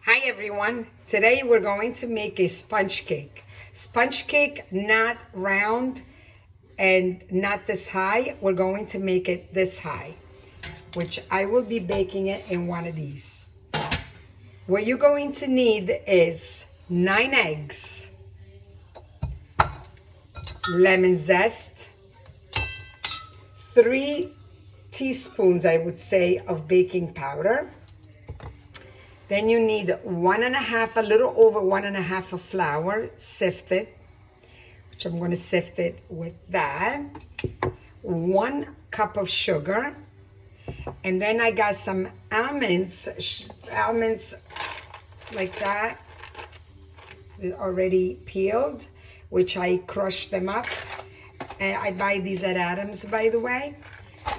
Hi everyone. Today we're going to make a sponge cake. Sponge cake, not round and not this high. We're going to make it this high, which I will be baking it in one of these. What you're going to need is 9 eggs, lemon zest, 3 teaspoons, I would say, of baking powder. Then you need 1.5, a little over 1.5 of flour, sifted, which I'm going to sift it with that. 1 cup of sugar. And then I got some almonds like that, already peeled, which I crushed them up. And I buy these at Adams, by the way.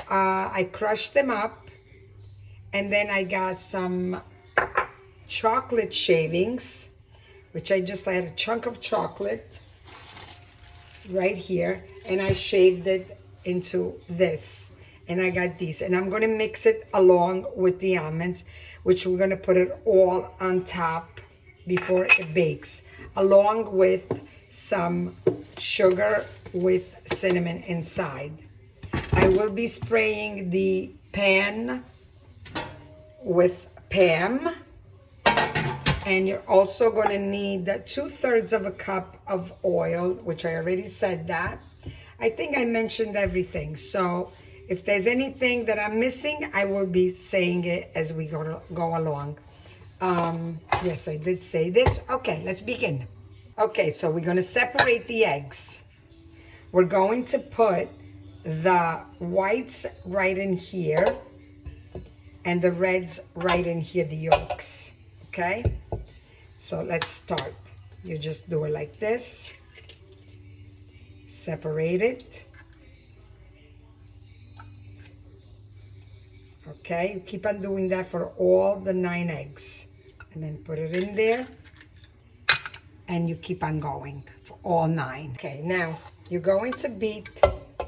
I crushed them up. And then I got some chocolate shavings, which I just had a chunk of chocolate right here, and I shaved it into this, and I got these, and I'm going to mix it along with the almonds, which we're going to put it all on top before it bakes, along with some sugar with cinnamon inside. I will be spraying the pan with Pam. And you're also going to need 2/3 of a cup of oil, which I already said that. I think I mentioned everything. So if there's anything that I'm missing, I will be saying it as we go along. Yes, I did say this. Okay, let's begin. Okay, so we're going to separate the eggs. We're going to put the whites right in here and the reds right in here, the yolks. Okay? So let's start. You just do it like this. Separate it. Okay, you keep on doing that for all the 9 eggs. And then put it in there. And you keep on going for all 9. Okay, now you're going to beat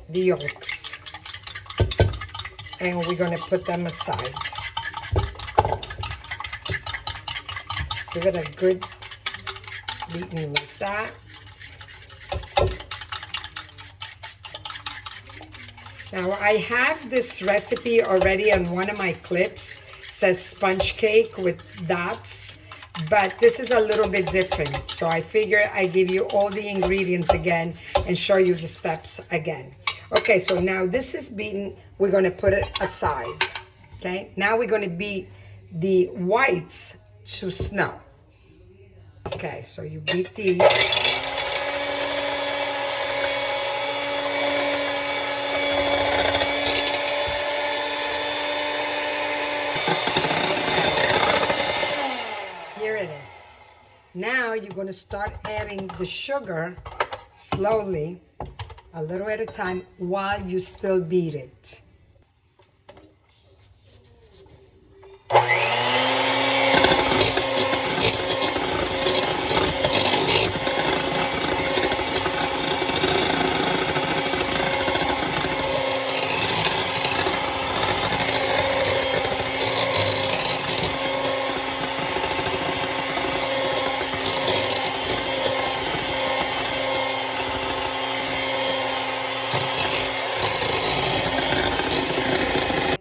the yolks. And we're going to put them aside. Give it a good beating like that. Now I have this recipe already on one of my clips. It says sponge cake with dots, but this is a little bit different. So I figure I give you all the ingredients again and show you the steps again. Okay, so now this is beaten. We're going to put it aside. Okay, now we're going to beat the whites to snow. Okay, so you beat these. Here it is. Now you're going to start adding the sugar slowly, a little at a time, while you still beat it.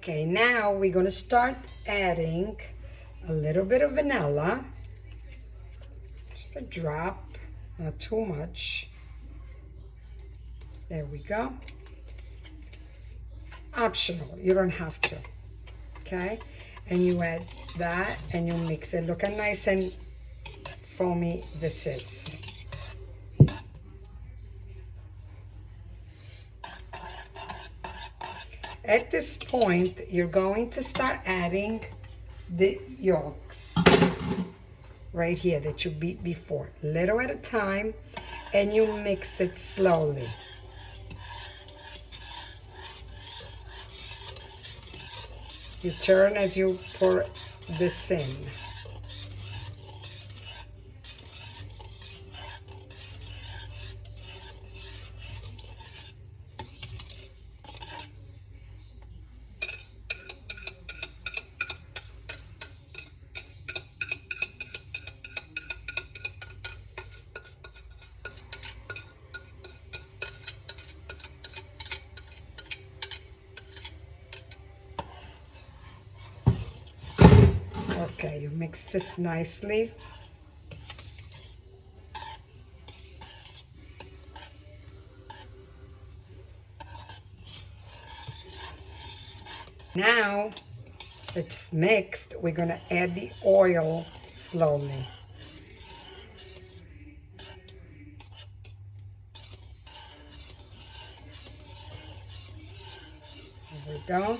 Okay, now we're going to start adding a little bit of vanilla. Just a drop, not too much. There we go. Optional, you don't have to. Okay, and you add that and you mix it. Look how nice and foamy this is. At this point, you're going to start adding the yolks right here that you beat before, little at a time, and you mix it slowly. You turn as you pour this in. Mix this nicely. Now it's mixed, we're going to add the oil slowly. There we go.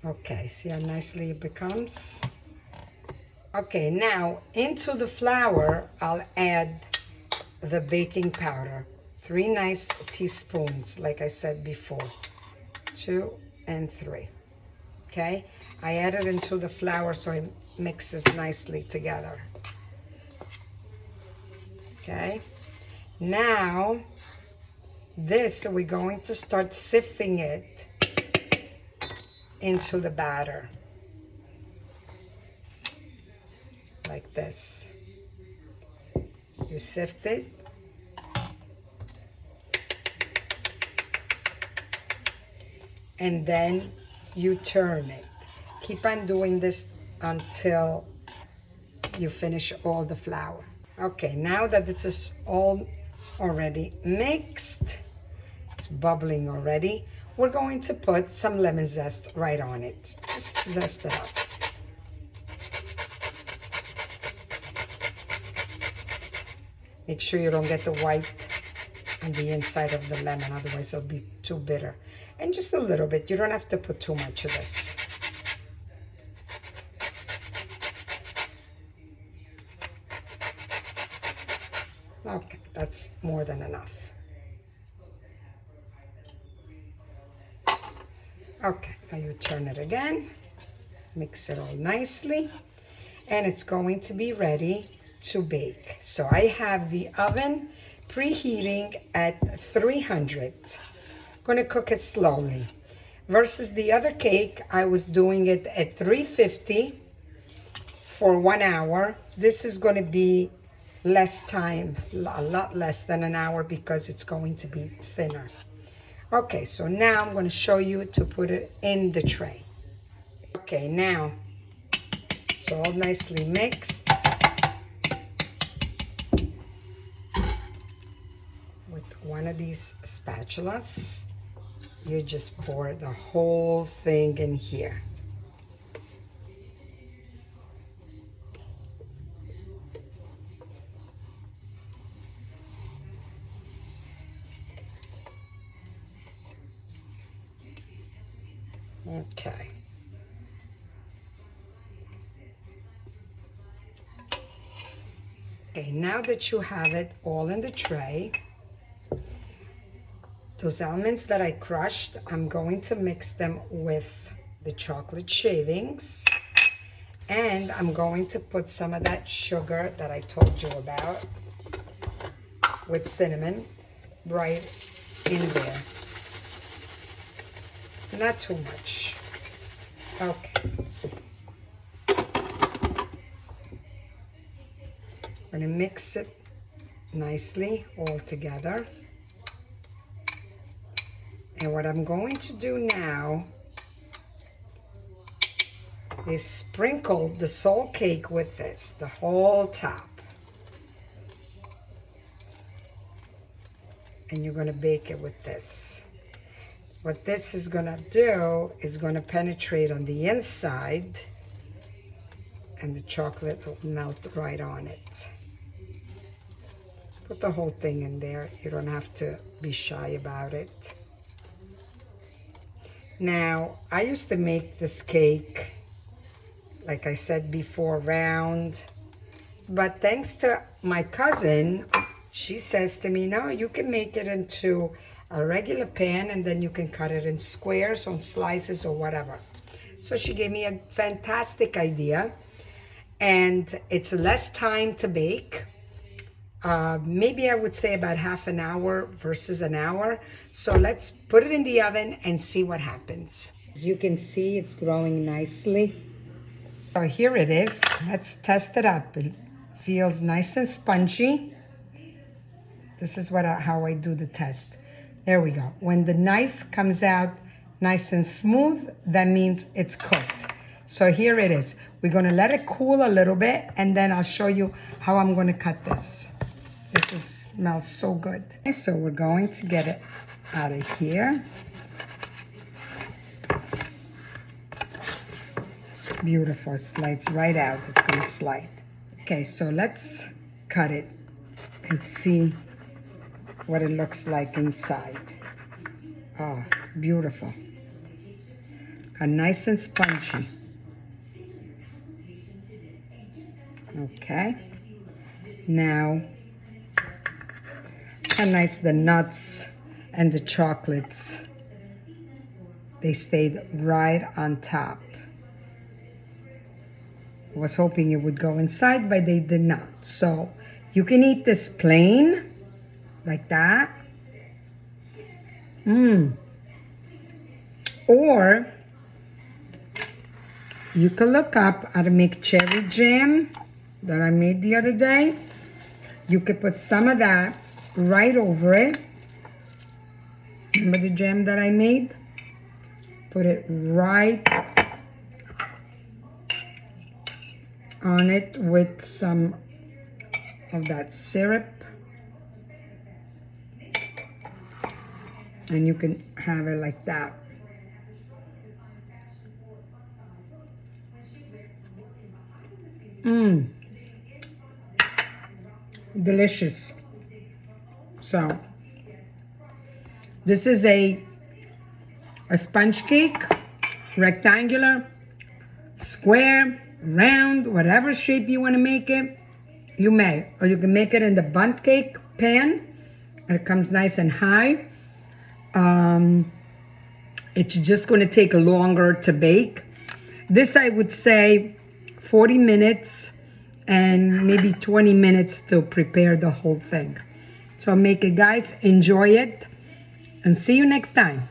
Okay, see how nicely it becomes? Okay, now into the flour, I'll add the baking powder. 3 nice teaspoons, like I said before. 2 and 3. Okay, I add it into the flour so it mixes nicely together. Okay, now this, we're going to start sifting it into the batter like this. You sift it, and then you turn it. Keep on doing this until you finish all the flour. Okay, now that this is all already mixed, it's bubbling already, we're going to put some lemon zest right on it. Just zest it up. Make sure you don't get the white on the inside of the lemon, otherwise it'll be too bitter. And just a little bit, you don't have to put too much of this. Okay, that's more than enough. Okay, now you turn it again, mix it all nicely, and it's going to be ready to bake. So I have the oven preheating at 300. I'm gonna cook it slowly. Versus the other cake, I was doing it at 350 for 1 hour. This is gonna be less time, a lot less than an hour, because it's going to be thinner. Okay, so now I'm going to show you to put it in the tray. Okay, now it's all nicely mixed. With one of these spatulas, you just pour the whole thing in here. Okay. Okay, now that you have it all in the tray, those almonds that I crushed, I'm going to mix them with the chocolate shavings, and I'm going to put some of that sugar that I told you about with cinnamon right in there. Not too much. Okay. I'm going to mix it nicely all together. And what I'm going to do now is sprinkle the salt cake with this, the whole top. And you're going to bake it with this. What this is going to do is going to penetrate on the inside, and the chocolate will melt right on it. Put the whole thing in there. You don't have to be shy about it. Now, I used to make this cake, like I said before, round. But thanks to my cousin, she says to me, no, you can make it into a regular pan, and then you can cut it in squares or slices or whatever. So she gave me a fantastic idea, and it's less time to bake. Maybe I would say about half an hour versus an hour. So let's put it in the oven and see what happens. As you can see, it's growing nicely. So here it is. Let's test it up. It feels nice and spongy. This is how I do the test. There we go. When the knife comes out nice and smooth, that means it's cooked. So here it is. We're gonna let it cool a little bit, and then I'll show you how I'm gonna cut this. Smells so good. Okay, so we're going to get it out of here. Beautiful, it slides right out. It's gonna slide. Okay, so let's cut it and see what it looks like inside. Oh, beautiful. Nice and spongy. Okay. Now, how nice the nuts and the chocolates. They stayed right on top. I was hoping it would go inside, but they did not. So you can eat this plain, like that. Or you can look up how to make cherry jam that I made the other day. You could put some of that right over it. Remember the jam that I made? Put it right on it with some of that syrup. And you can have it like that. Delicious. So this is a sponge cake, rectangular, square, round, whatever shape you want to make it, you may. Or you can make it in the bundt cake pan, and it comes nice and high. It's just going to take longer to bake. This, I would say, 40 minutes and maybe 20 minutes to prepare the whole thing. So make it, guys. Enjoy it, and see you next time.